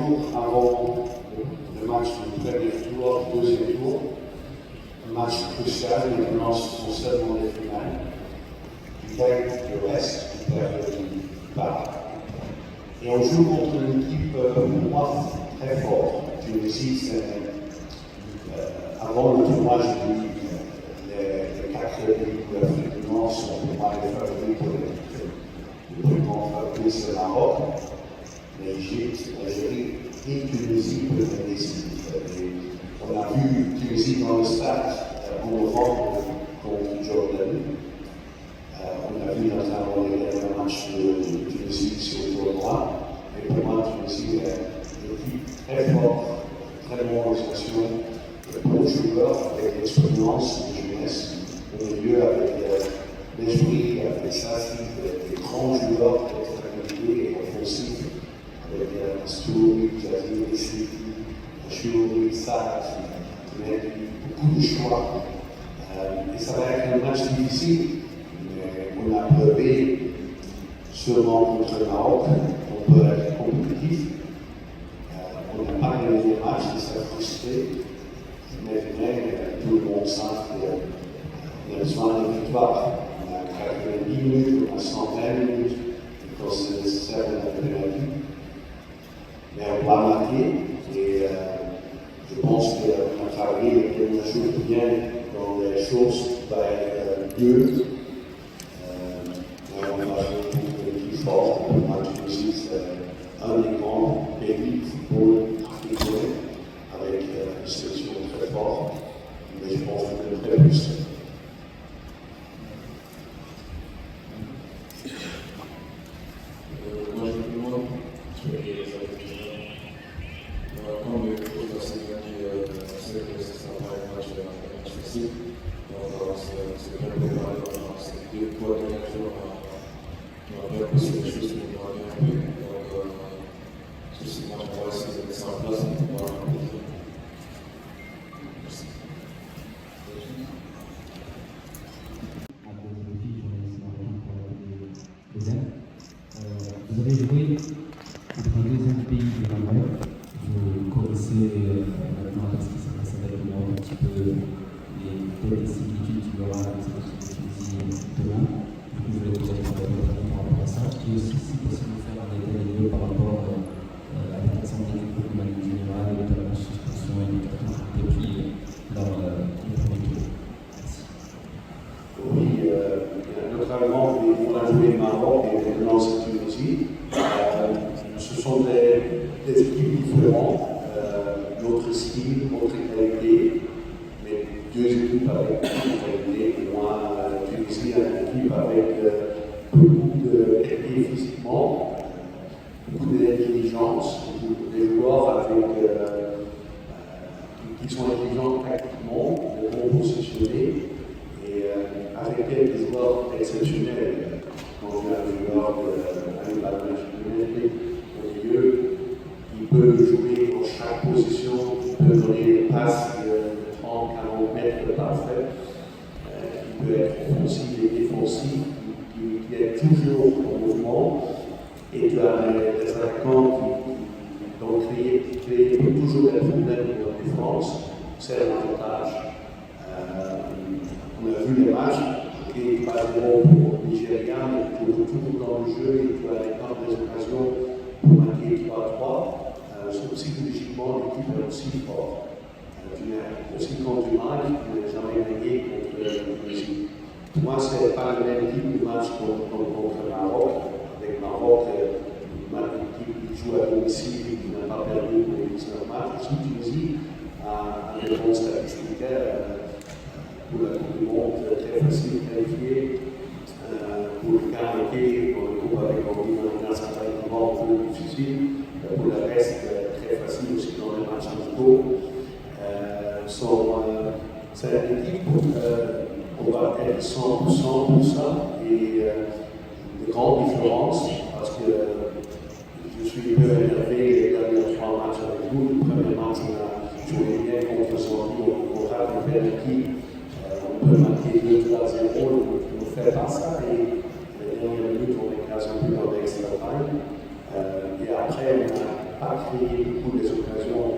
jours avant le match du premier tour, deuxième tour, un match crucial, les Blancs sont seulement les finales. Ils gagnent le reste, ils perdent le bas. Et on joue contre une équipe, pour moi, très forte. Tunisie, c'est avant le tournoi, je dis les 4 pays de l'Afrique du Nord sont pour moi les favoris pour les plus grands favoris, c'est le Maroc, l'Égypte, l'Algérie et Tunisie peuvent être décisifs. On a vu Tunisie dans le stade en novembre contre Jordanie. On a vu notamment les derniers matchs de Tunisie sur le tournoi. Et pour moi, Tunisie est une équipe très forte, très bonne organisation, de bons joueurs avec l'expérience de jeunesse, au milieu avec l'esprit, avec Safi, des grands joueurs très réguliers et offensifs, avec Astouri, Jazir, Sidi, Chouri, Saad, beaucoup de choix. Et ça va être un match difficile, mais on a prouvé sûrement contre le Maroc qu'on peut être compétitif. On n'a pas gagné les matchs, il s'est frustré. Mais tout le monde sait qu'il y a besoin de victoire. On a 90 minutes, on a 120 minutes, quand c'est nécessaire de la pénalité. Mais on doit marquer et je pense qu'on a travaillé et on a joué bien dans les choses vers Dieu. On a joué contre l'équipe forte. Pour Tunisie, c'est un des grands pays de football africain avec une sélection très forte. Mais je pense qu'on peut faire plus. Moi, je me demande, comme le coach a dit, c'est que ça va être un match facile. C'est bien préparé, c'est 2 fois 2 jours. On va bien pousser les choses, on va bien jouer. Donc, ceci, moi, on va essayer de mettre ça en place. Vous avez joué contre un deuxième pays du Maghreb. Vous connaissez maintenant ce qui s'est passé avec le monde un petit peu les similitudes qu'il y aura avec cette Tunisie demain. Du coup, je voulais poser votre avis par rapport à ça. Et aussi, si possible, faire un état des lieux par rapport à l'exemple des groupes de manière générale, notamment la suspension et les cartons depuis leur premier tour. Merci. Oui, notamment, on a joué le Maroc et les Blancs et Tunisie. Ce sont des équipes différentes, notre style, notre qualité, mais 2 équipes avec une qualité. Moi, Tunisie a une équipe avec beaucoup de qualité physiquement, beaucoup d'intelligence, des joueurs avec, qui sont intelligents tactiquement, de bons positionnés, et avec des joueurs exceptionnels. Quand on a un joueur avec la nationalité au milieu, il peut jouer dans chaque position, il peut donner des passes de 30-40 mètres parfaites, il peut être offensif et défensif, il est toujours en mouvement, et tu as des attaquants qui ont créé toujours des problèmes pour la défense, c'est un avantage. On a vu les matchs, et pas bon pour le Nigeria, mais tu retournes dans le jeu et tu as des occasions pour marquer 3-3. Psychologiquement, l'équipe est aussi forte. Tu n'as aussi contre du match, tu n'as jamais gagné contre le Brésil. Pour moi, ce n'est pas le même type de match contre le Maroc. Avec le Maroc, l'équipe qui joue à domicile, qui n'a pas perdu pour les 19 matchs. Aussi, Tunisie a des bons statistiques. Pour la Coupe du Monde, très facile de qualifier. Pour le karaoké, pour le groupe avec un certain peu difficile. Pour le reste, très facile aussi dans les matchs amicaux. C'est une équipe où on va être 100% pour ça. Et de grandes différences, parce que je suis un peu énervé les derniers 3 matchs avec vous. Le premier match, on a joué bien contre Zambie, on rate une belle équipe. On peut marquer 2-3-0, on ne fait pas ça, et les dernières minutes, on est quasiment dans l'extra time. Et après, on a pas créé beaucoup des occasions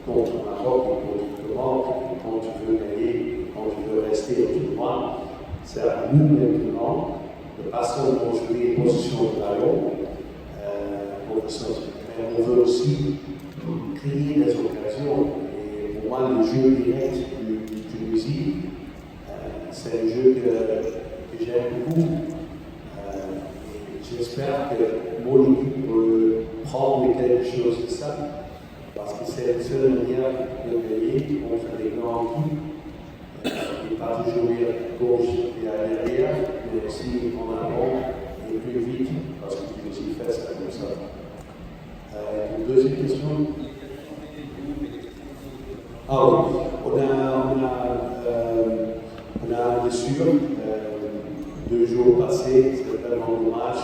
contre le Maroc et contre le Maroc. Quand tu veux gagner, quand tu veux rester au tournoi, c'est à nous maintenant de pas seulement jouer position de ballon, mais on veut aussi créer des occasions. Et pour moi, le jeu direct du Tunisie, c'est un jeu que j'aime beaucoup. Et j'espère que mon équipe peut prendre quelque chose de ça, parce que c'est la seule manière de gagner contre les grandes équipes. Et pas toujours ir à gauche et à l'arrière, mais aussi en avant et plus vite, parce que tu aussi fait ça comme ça. Une deuxième question. Ah oui, on a bien sûr 2 jours passés, c'est vraiment dommage,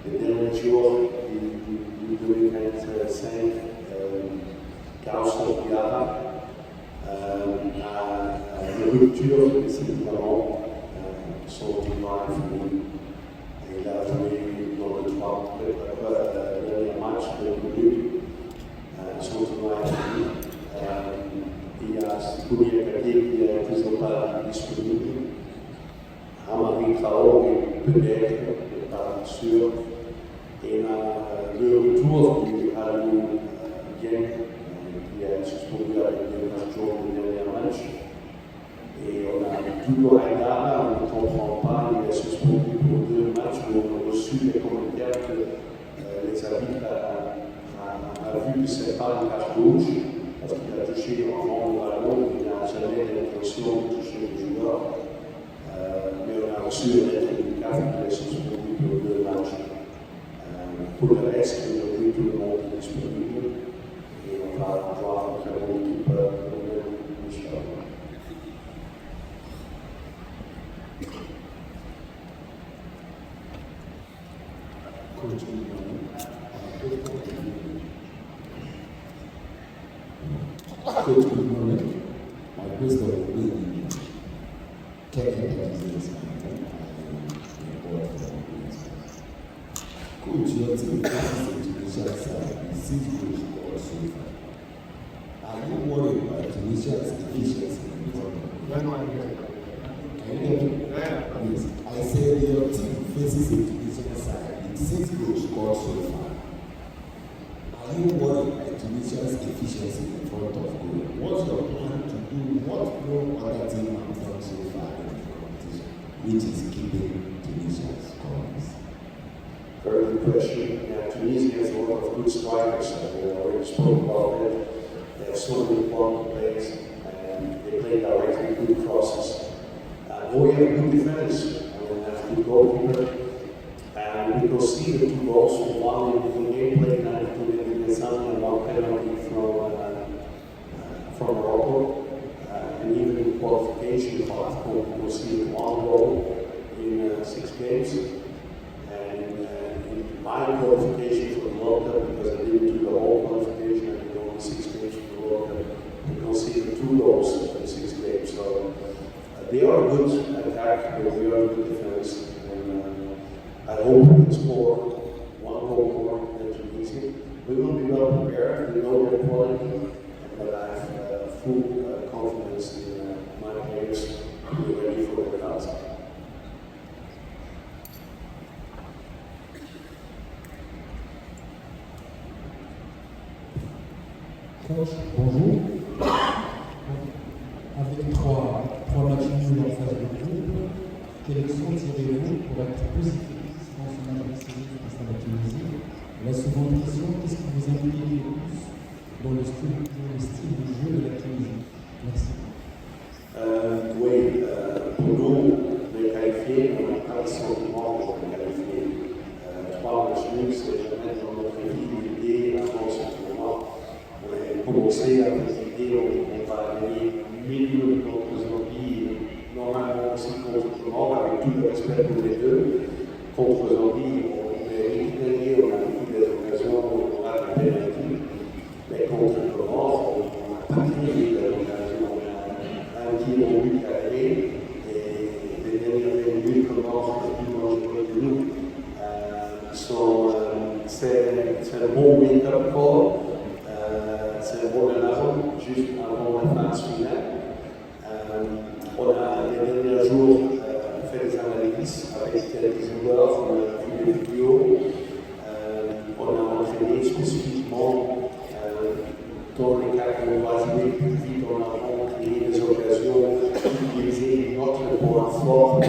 les derniers jours du 2025, Carlos Piara. La rupture, c'est évidemment son tournoi infini. Il a joué dans le 3 derniers matchs de Ligue, son tournoi infini. Il y a Kounia Kadi qui n'est toujours pas disponible. Amari Traoré peut-être, mais pas sûr. Et le retour du Halou Dieng, qui est suspendu avec le jours du dernier match. Et on a Dugo Haïdara, on ne comprend pas, il est suspendu pour 2 matchs où on a reçu des commentaires que les arbitres ont vu que ce n'est pas une carte rouge, parce qu'il a touché en rond au ballon, il n'a jamais l'intention de toucher le joueur. Mais on a reçu une lettre du CAF qui est suspendu pour 2 matchs. Pour le reste, aujourd'hui, tout le monde est disponible. Et on va avoir une très bonne équipe pour le Michel. Questo quindi che è Coach, your team faces Tunisia's side with 6 goals scored so far. Are you worried about Tunisia's efficiency in front of you? Can you hear me? Yes. I said your team faces a Tunisian side with 6 goals scored so far. Are you worried about Tunisia's efficiency in front of goal? What's your plan to do what no other team has done so far in the competition, which is keeping Tunisia's scores? Very good question. Tunisia has a lot of good strikers. We already spoke about it. They have so many important players, and they play directly good crosses. We have good defenders, and we have good goalkeeper. And we could see the 2 goals, one in the gameplay and two in the Zambia, and 1 penalty from Morocco. And even in qualification part, we could see 1 goal in 6 games. And in my qualification for the World Cup, because I didn't do the whole qualification, I did only 6 games for the World Cup, we conceded 2 goals in 6 games. So they are a good attack, but we are a good defense. And I hope we can score 1 goal more than Tunisia. We will be well prepared, we know their quality, but I have full confidence in my players to be ready for the task. Coach, bonjour. Avec 3 matchs nuls en phase de groupe, quelle leçon tirez-vous pour être positif dans ce match décisif face à la Tunisie? La seconde question, qu'est-ce qui vous inquiète le plus dans le style de jeu de la Tunisie? Merci. Oui, pour nous, les qualifiés, on n'a pas le sentiment pour les qualifier. 3 matchs nuls, c'est jamais dans notre vie l'idée avant ce tournoi. On a commencé avec l'idée, on va gagner minimum contre Zambie, normalement aussi contre le Maroc, avec tout le respect pour les deux. Contre Zambie, on est gagné, on a eu des occasions, on a des pénaltys. Mais contre le Maroc, on n'a pas créé des occasions. On a un tir au but carré et les dernières minutes, le Maroc est plus dangereux que nous. C'est dans les cas où on va jouer plus vite en avant, créer des occasions, utiliser notre point fort,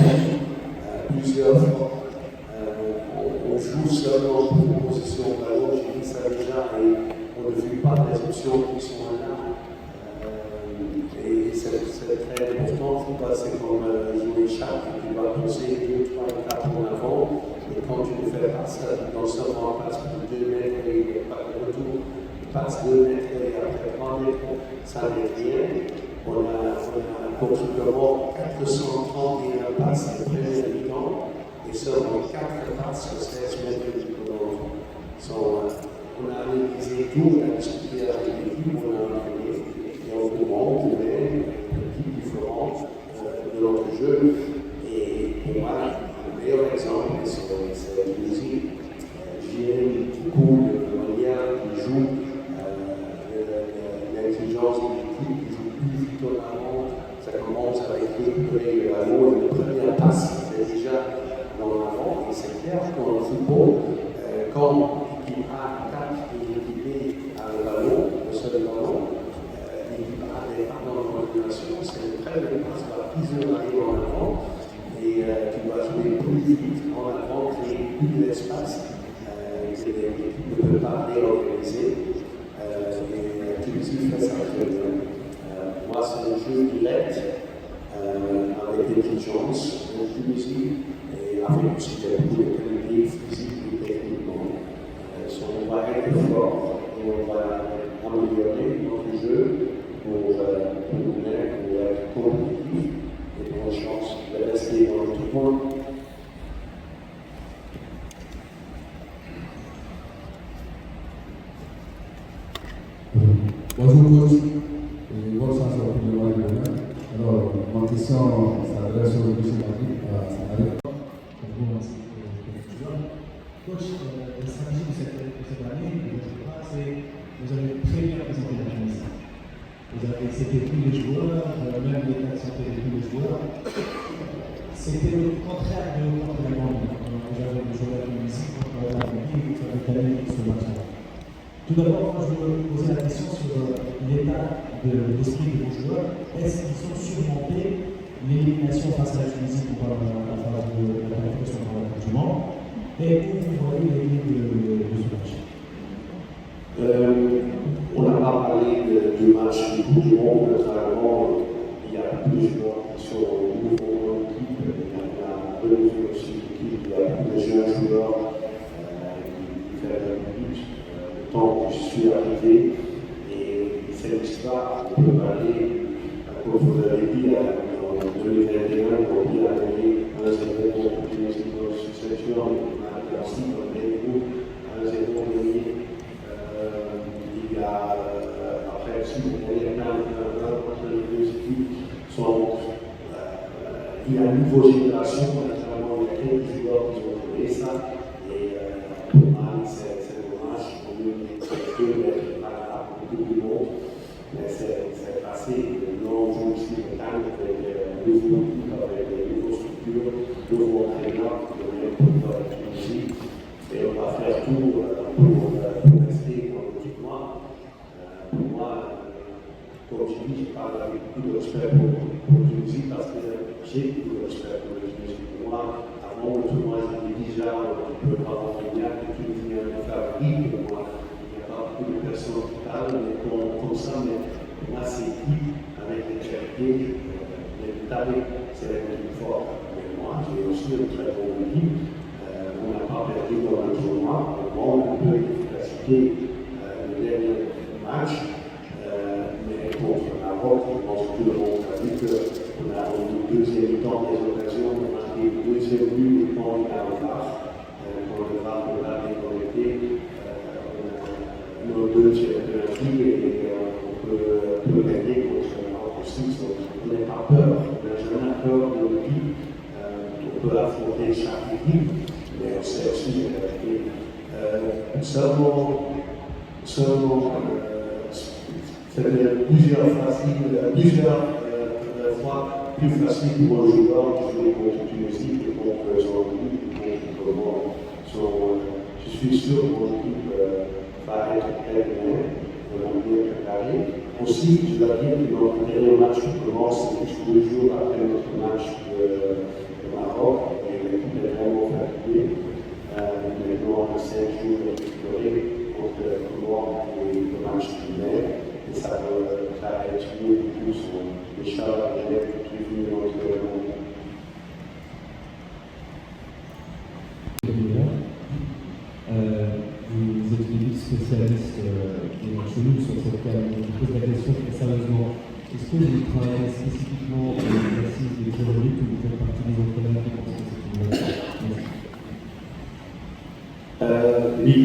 plusieurs fois. On joue seulement pour une position au ballon, j'ai dit ça déjà, et on ne vit pas les options qui sont là. Et c'est très important, il faut pas c'est comme jouer chaque, tu vas pousser 2, 3 étapes en avant, et quand tu ne fais pas ça, non seulement passe pour 2 mètres et il n'y a pas de retour, tu passes 2 mètres et après 3 mètres, ça n'est rien. On a pratiquement 431 passes de première mi-temps et seulement 4 passes sur 16 mètres du prolongement. On a analysé tout, on a discuté avec l'équipe, on a gagné. Et on demande une petite différence de notre jeu. Et pour moi, le meilleur exemple, c'est la Tunisie. J'aime beaucoup la manière qu'ils jouent, l'intelligence de l'équipe, ils jouent plus vite en avant. Ça commence avec récupérer le ballon et le premier passe, c'est déjà dans l'avant. Et c'est clair qu'en football, quand l'équipe A attaque et l'équipe B a le ballon, le seul ballon, dans l'organisation, c'est une très belle passe, la plusieurs années en avant, et tu vas jouer plus vite en avant, créer plus d'espace, que l'équipe ne peut pas réorganiser, et Tunisie fait ça très bien. Moi, c'est un jeu direct, avec intelligence en Tunisie, et avec aussi beaucoup de qualité physique et techniquement. On va être fort, et on va améliorer notre jeu, pour être compétitif et pour une chance de rester dans le tournoi. Bonjour coach, et bonne chance au premier mois de l'année. Alors, ma question s'adresse au monsieur Magui, à Sanaré. Coach, la stratégie de cette année, vous avez très bien présenté la Tunisie. Vous avez accepté tous les joueurs, même l'état de santé de tous les joueurs. C'était le contraire de contre la Gambie. Vous avez joué la Tunisie contre la Gambie, vous avez gagné ce match-là. Tout d'abord, je veux poser la question sur l'état de l'esprit de vos joueurs. Est-ce qu'ils ont surmonté l'élimination face à la Tunisie pour la phase de la qualification pour la Coupe du Monde? Et où vous voyez les lignes de ce match? On n'a pas parlé du match du Coupe du Monde, naturellement, il y a plusieurs qui sont nouveaux dans l'équipe, il y a deux aussi l'équipe, il y a des jeunes joueurs qui font des buts, le temps que je suis arrivé, et c'est l'histoire, on peut parler, comme vous l'avez dit, en 2021, on dit à gagner 1-0 contre les successions, on a aussi dans les groupes 1-0 gagné. Il y a après aussi entre les deux équipes il y a une nouvelle génération, naturellement il y a quelques joueurs qui ont trouvé ça et pour moi c'est dommage, on est deux mètres par là pour tout le monde, mais c'est passé de longs jours ici de temps avec de nouveaux équipes, avec de nouvelles structures, de nouveaux entraîneurs qui viennent pour la Tunisie et on va faire tout pour rester dans le tournoi. Pour moi, comme je dis, je parle avec beaucoup de respect pour la Tunisie parce que j'ai beaucoup de respect pour la Tunisie. Pour moi, avant le tournoi, j'étais déjà un peu avant que la Tunisie est un favori pour moi. Il n'y a pas beaucoup de personnes qui parlent, mais comme ça, mais pour moi, c'est qui avec les qualités, les détails, c'est la plus forte. Mais moi, j'ai aussi une très bonne équipe. On n'a pas perdu dans le tournoi, on manque un peu d'efficacité le dernier match, mais contre la Maroc, je pense que tout le monde a vu qu'on a eu le deuxième temps des occasions, on a marqué le deuxième but quand il y a un VAR, quand le VAR peut pas déconnecter, nos deux c'est penalty et on peut gagner contre la Maroc aussi, on n'a pas peur, on n'a jamais peur de l'équipe, on peut affronter chaque équipe. Mais on sait aussi seulement c'était plusieurs fois plus facile pour un joueur de jouer contre Tunisie que contre son équipe et contre le monde. Je suis sûr que mon équipe va être très bien. vraiment bien préparé. Aussi, je dois dire que notre dernier match commence juste 2 jours après notre match de Maroc, et l'équipe est vraiment fatiguée. Maintenant, on a 5 jours de récupérer contre le Comore et le match primaire, et ça va être mieux que plus. Inch'Allah, on est prévenu dans notre monde. Vous êtes une spécialiste des matchs nuls sur cette canne. Je pose la question très sérieusement. Est-ce que vous travaillez spécifiquement sur l'exercice des tirs au but ou vous faites partie des entraîneurs qui pensent que c'est une bonne chose? Oui.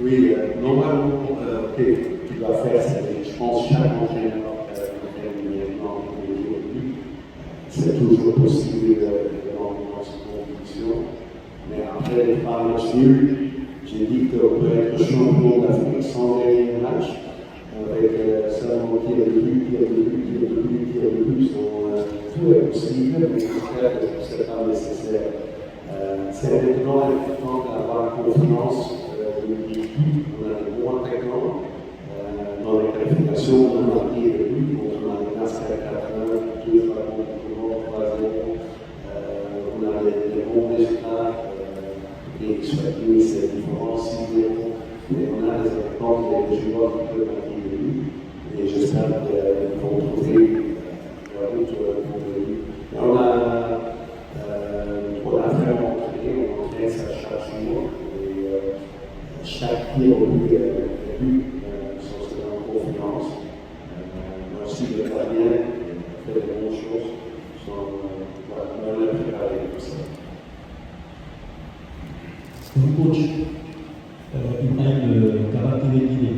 Oui, normalement, tu dois faire, je pense, chaque entraîneur c'est toujours possible dans cette compétition. Mais après les 3 matchs nuls, j'ai dit qu'on peut être champion d'Afrique sans gagner un match, avec seulement tir de but, tir de but, tir de but, tir de but. Tout est possible, mais j'espère que ce n'est pas nécessaire. C'est maintenant important d'avoir confiance de l'équipe. On a des bons attaquants. Dans les qualifications, on a marqué des buts, on a des masques à 4-1, 2 fois contre 3-0. On a des bons résultats. Et chacune c'est différent, 6-0. Mais on a des attaquants et des joueurs qui peuvent marquer des buts. Et j'espère qu'ils vont trouver la route pour le but. On a vraiment entraîné, on entraîne ça chaque jour. Et chaque tir au but est but, c'est en confiance. Mais aussi le gardien fait des bonnes choses. On est préparé pour ça. Comme coach, Ibrahim Karaté-Guinée,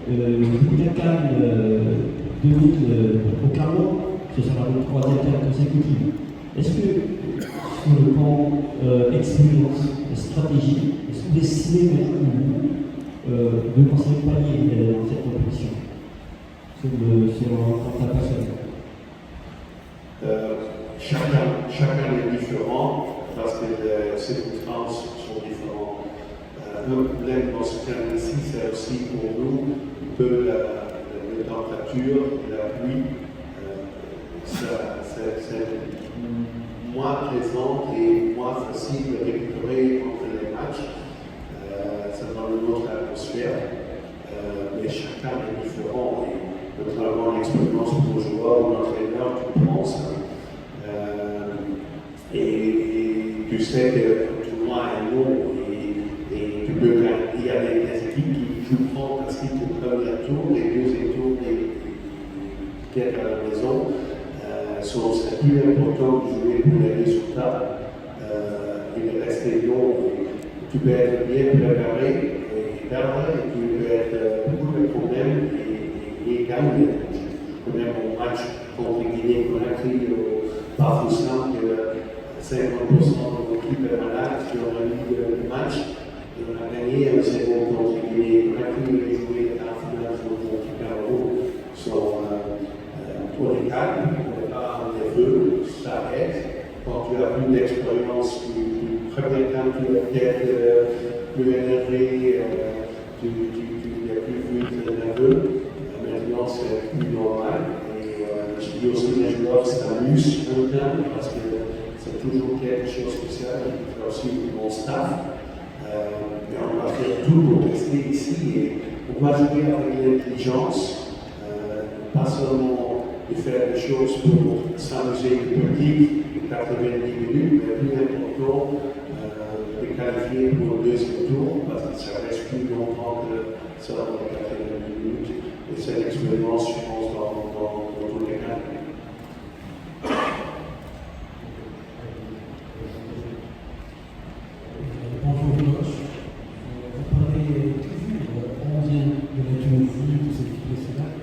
le CAN 2000 au Cameroun, ce sera le 3e CAN consécutif. Est-ce que, sur le plan expérience, stratégie, est-ce que vous estimez de passer le palier dans cette compétition sur un temps personnel? Chacun est différent parce que les circonstances sont différentes. Le problème dans ce cas ici, c'est aussi pour nous que la température et la pluie, c'est moins présent et moins facile de récupérer entre les matchs. C'est dans une autre atmosphère, mais chacun est différent. Et notamment l'expérience pour le joueur ou l'entraîneur, tu penses. Et tu sais que le tournoi est long et tu peux gagner. Il y a des équipes qui jouent fantastique au premier tour, les deuxième tour, qui est à la maison. C'est plus important de jouer pour les résultats et de rester long. Tu peux être bien préparé et perdre, et tu peux être beaucoup de problèmes et gagner. Même au match contre Guinée-Conakry au Bafoussam, que 50% de l'équipe est malade, qui ont eu le match, et on a gagné un second contre Guinée-Conakry, on a joué en finale contre Cameroun. Pour les cadres, on n'est pas nerveux, ça aide. Quand tu as plus d'expérience, du premier temps, tu es peut-être plus énervé, tu es plus nerveux. Maintenant, c'est plus normal. Et je dis aussi les joueurs s'amusent un peu parce que c'est toujours quelque chose de spécial. Il y a aussi mon staff. Mais on va faire tout pour rester ici et on va jouer avec l'intelligence, pas seulement de faire des choses pour s'amuser le public de 90 minutes, mais plus important de qualifier pour le deuxième tour parce que ça reste plus longtemps que seulement 90 minutes. Et cette expérience, je pense, dans tous les cas. Bonjour coach, vous parlez toujours, on vient de la Tunisie, de cette équipe nationale.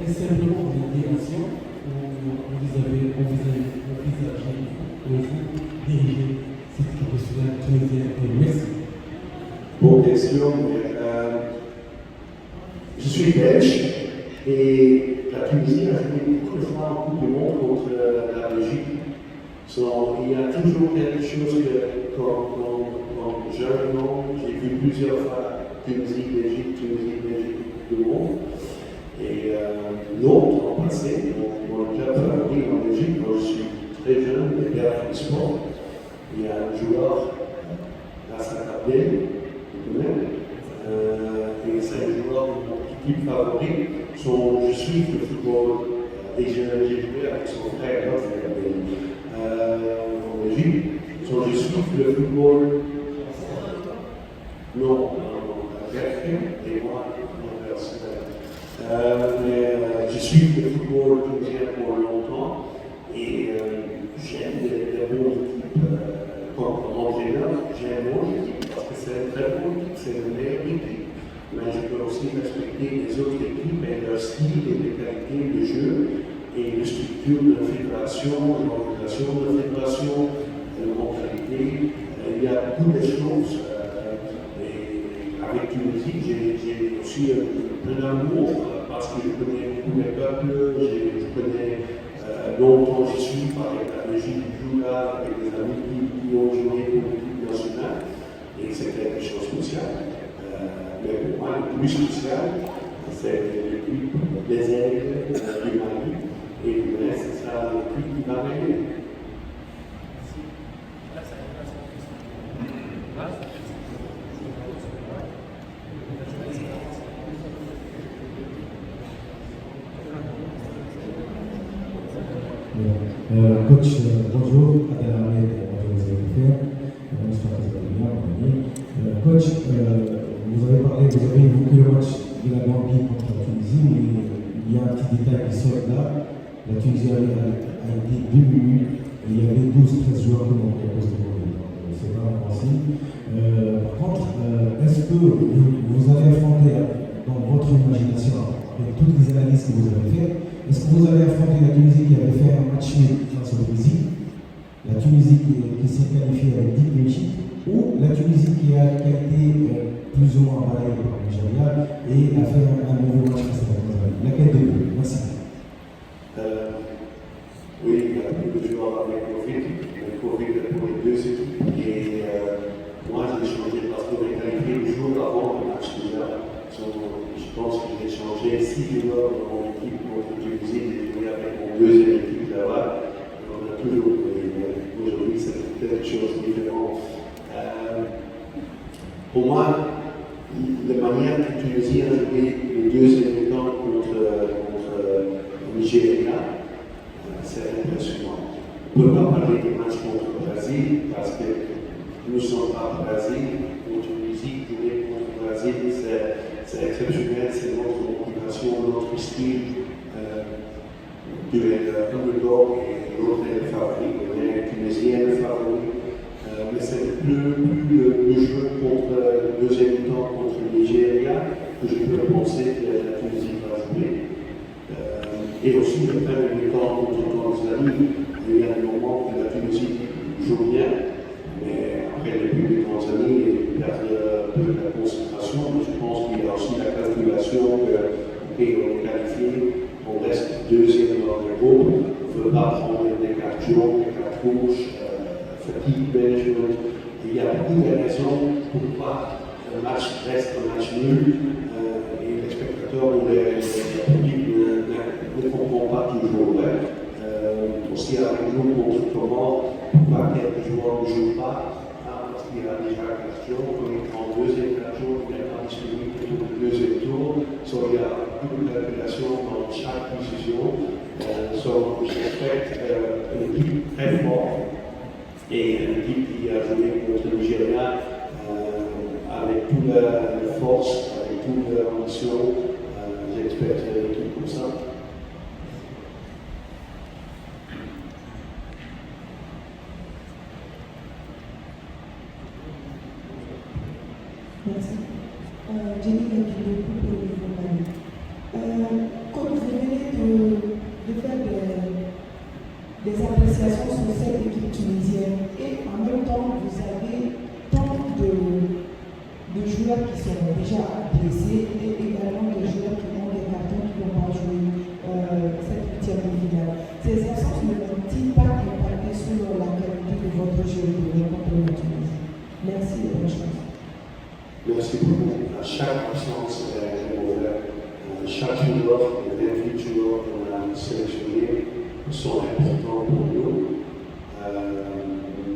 Est-ce simplement une délégation ou vous avez envisagé de vous diriger cette équipe nationale tunisienne? Merci. Bonne question, mais je suis belge et la Tunisie a joué beaucoup de fois en Coupe du Monde contre la Belgique. Il y a toujours quelque chose que, comme jeune homme, j'ai vu plusieurs fois Tunisie, Belgique, Tunisie, du monde. Et l'autre, en passé, mon club favori en Belgique, quand je suis très jeune, les gars du sport, il y a un joueur, Nasser Abdel, vous connaissez, et c'est un joueur de mon équipe favorite. Je suis le football et j'ai joué avec son frère Nasser Abdel en Belgique. Je suis le football, non, et moi, mais je suis le football tunisien pour longtemps et j'aime les bons équipes comme entraîneur, j'aime mon équipe parce que c'est une très bonne équipe, c'est une meilleure équipe. Mais je peux aussi respecter les autres équipes et leur style et les qualités de jeu et la structure de la fédération, l'organisation de la fédération, la mentalité. Il y a beaucoup de choses. Avec Tunisie, j'ai aussi un amour parce que je connais tous les peuples, je connais longtemps, je suis par la Belgique du Joula avec des amis qui ont joué pour l'équipe nationale et c'est quelque chose de spécial. Mais pour moi, le plus spécial, c'est l'équipe des Aigles du Mali et du reste, c'est ça l'équipe qui va gagner. Coach, bonjour, Adel Ahmed, bonjour les coach, vous avez parlé, vous avez évoqué le match de la Gambie contre la Tunisie, mais il y a un petit détail qui sort là. La Tunisie a été diminuée et il y avait 12-13 joueurs qui ont été postés pour lui. C'est pas compréhensible. Par contre, est-ce que vous allez affronter dans votre imagination, avec toutes les analyses que vous avez faites, est-ce que vous allez affronter la Tunisie qui avait fait un match face au Brésil, la Tunisie qui s'est qualifiée avec 10 Belgiques, ou la Tunisie qui a été plus ou moins balayée par le Nigeria et a fait un nouveau match face à la Tanzanie? Laquelle des deux? Merci. Oui, il y a beaucoup de joueurs avec le Covid pour les deux équipes. Et moi, j'ai changé parce que j'ai qualifié le jour avant le match déjà. Je pense que j'ai changé 6 joueurs dans mon équipe contre Tunisie. J'ai joué avec mon deuxième équipe là-bas. On a toujours aujourd'hui, c'est quelque chose de différent. Pour moi, la manière que Tunisie a joué le deuxième mi-temps contre le Nigeria, c'est impressionnant. On ne peut pas parler des matchs contre le Brésil parce que nous ne sommes pas au Brésil. Pour Tunisie, jouer contre le Brésil, c'est exceptionnel, c'est notre motivation, notre style de l'underdog et l'autre est le favori, le Tunisien est le favori. Mais c'est le jeu contre le deuxième temps contre le Nigeria que je peux penser que la Tunisie va jouer. Et aussi le premier temps contre la Tanzanie, il y a des moments où la Tunisie joue bien, mais après le but de Tanzanie, il perd un peu la concentration. Je pense qu'il y a aussi la calculation qu'on est qualifié, on reste deuxième dans le groupe, on ne veut pas prendre des cartes jaunes, des cartes rouges, fatigue management. Il y a beaucoup de raisons pourquoi le match reste un match nul et les spectateurs ou les publics ne comprennent pas toujours. Aussi avec nous contre comment pourquoi quelques joueurs ne jouent pas, parce qu'il y a déjà la question, quand il prend deuxième carton, il n'est pas disponible pour le deuxième tour. Il y a beaucoup de calculation dans chaque position. J'expecte une équipe très forte. Et l'équipe qui a joué contre le Nigeria avec toute la force, avec toute l'ambition, j'expecte une équipe comme ça. Merci. Jenny Lapidot pour le niveau Mali. Comme vous venez de faire des appréciations sur cette équipe tunisienne et en même temps vous avez tant de joueurs qui sont déjà blessés et également des joueurs qui ont des cartons qui n'ont pas joué cette huitième de finale. Ces absences ne vont-ils pas impacter sur la qualité de votre jeu de contre la Tunisie? Merci et bonne chance. Merci beaucoup. À chaque absence, c'est mauvais. joueurs, les 28 joueurs qu'on a sélectionnés sont importants pour nous.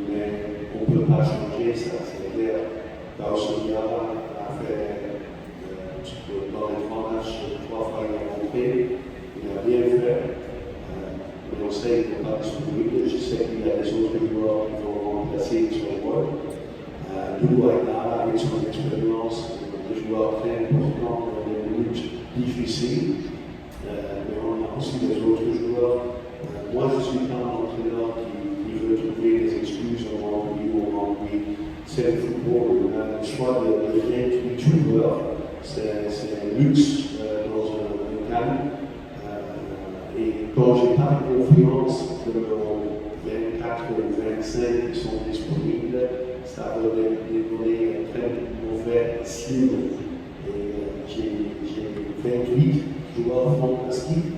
Mais on ne peut pas changer ça, c'est clair. Kausonia a fait, dans les 3 matchs, 3 fois il est rentré, il a bien fait. Mais on sait qu'il n'est pas disponible. Je sais qu'il y a des autres joueurs qui vont remplacer son rôle. Doudou Aïdara, avec son expérience, un joueur très important dans les minutes difficiles. Mais on a aussi des autres joueurs. Moi, je ne suis pas un entraîneur qui veut trouver des excuses au rugby ou au rugby. C'est le football. On a le choix de 28 joueurs. C'est un luxe dans un cadre. Et quand je n'ai pas confiance que nos 24 ou 25 qui sont disponibles, ça va donner un très mauvais signe. Et j'ai 28 joueurs fantastiques.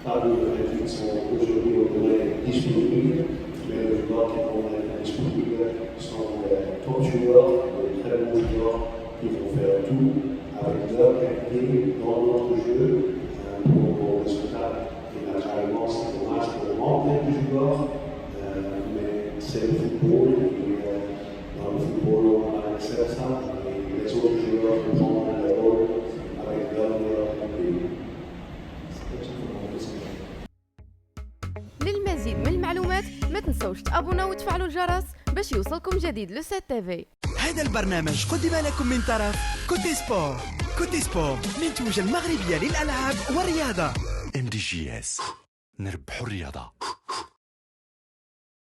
Pas de 28 sont aujourd'hui au moins disponibles, mais les joueurs qui vont être disponibles sont des top joueurs, des très bons joueurs qui vont faire tout avec leur qualité dans notre jeu pour le résultat. Et naturellement, c'est dommage pour rentrer des joueurs, mais c'est le football. Et dans le football, on accepte ça. Et les autres joueurs vont prendre leur rôle avec leur qualité. للمزيد من المعلومات ما تنسوش تابونا وتفعلوا الجرس باش يوصلكم جديد لو 7 تيفي. هذا البرنامج قدم لكم من طرف كوتي سبور. كوتي سبور منتوج المغربية للألعاب والرياضة. MDGS نربحوا الرياضة.